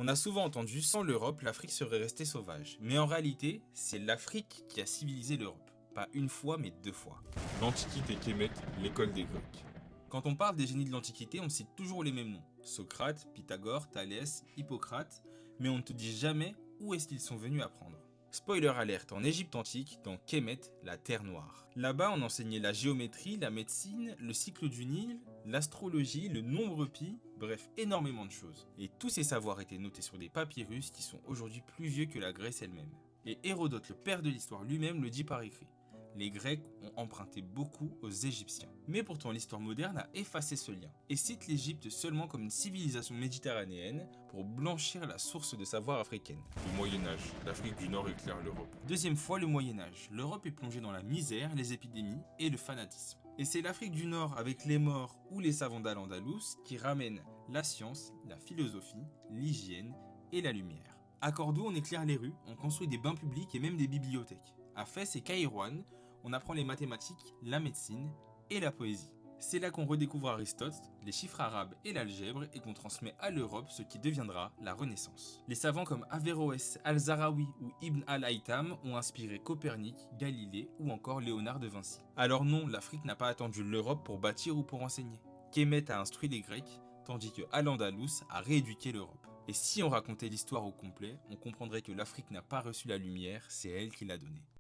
On a souvent entendu, sans l'Europe, l'Afrique serait restée sauvage. Mais en réalité, c'est l'Afrique qui a civilisé l'Europe. Pas une fois, mais deux fois. L'Antiquité Kémet, l'école des Grecs. Quand on parle des génies de l'Antiquité, on cite toujours les mêmes noms. Socrate, Pythagore, Thalès, Hippocrate, mais on ne te dit jamais où est-ce qu'ils sont venus apprendre. Spoiler alerte, en Égypte antique, dans Kémet, la Terre Noire. Là-bas, on enseignait la géométrie, la médecine, le cycle du Nil, l'astrologie, le nombre pi, bref, énormément de choses. Et tous ces savoirs étaient notés sur des papyrus qui sont aujourd'hui plus vieux que la Grèce elle-même. Et Hérodote, le père de l'histoire lui-même, le dit par écrit. Les Grecs ont emprunté beaucoup aux Égyptiens. Mais pourtant, l'histoire moderne a effacé ce lien et cite l'Égypte seulement comme une civilisation méditerranéenne pour blanchir la source de savoir africaine. Le Moyen-Âge, l'Afrique du Nord éclaire l'Europe. Deuxième fois, le Moyen-Âge. L'Europe est plongée dans la misère, les épidémies et le fanatisme. Et c'est l'Afrique du Nord avec les morts ou les savants d'Al-Andalus qui ramènent la science, la philosophie, l'hygiène et la lumière. À Cordoue, on éclaire les rues, on construit des bains publics et même des bibliothèques. À Fès et Kairouan, on apprend les mathématiques, la médecine et la poésie. C'est là qu'on redécouvre Aristote, les chiffres arabes et l'algèbre et qu'on transmet à l'Europe ce qui deviendra la Renaissance. Les savants comme Averroès, Al-Zarawi ou Ibn al-Haytham ont inspiré Copernic, Galilée ou encore Léonard de Vinci. Alors non, l'Afrique n'a pas attendu l'Europe pour bâtir ou pour enseigner. Kémet a instruit les Grecs, tandis que Al-Andalus a rééduqué l'Europe. Et si on racontait l'histoire au complet, on comprendrait que l'Afrique n'a pas reçu la lumière, c'est elle qui l'a donnée.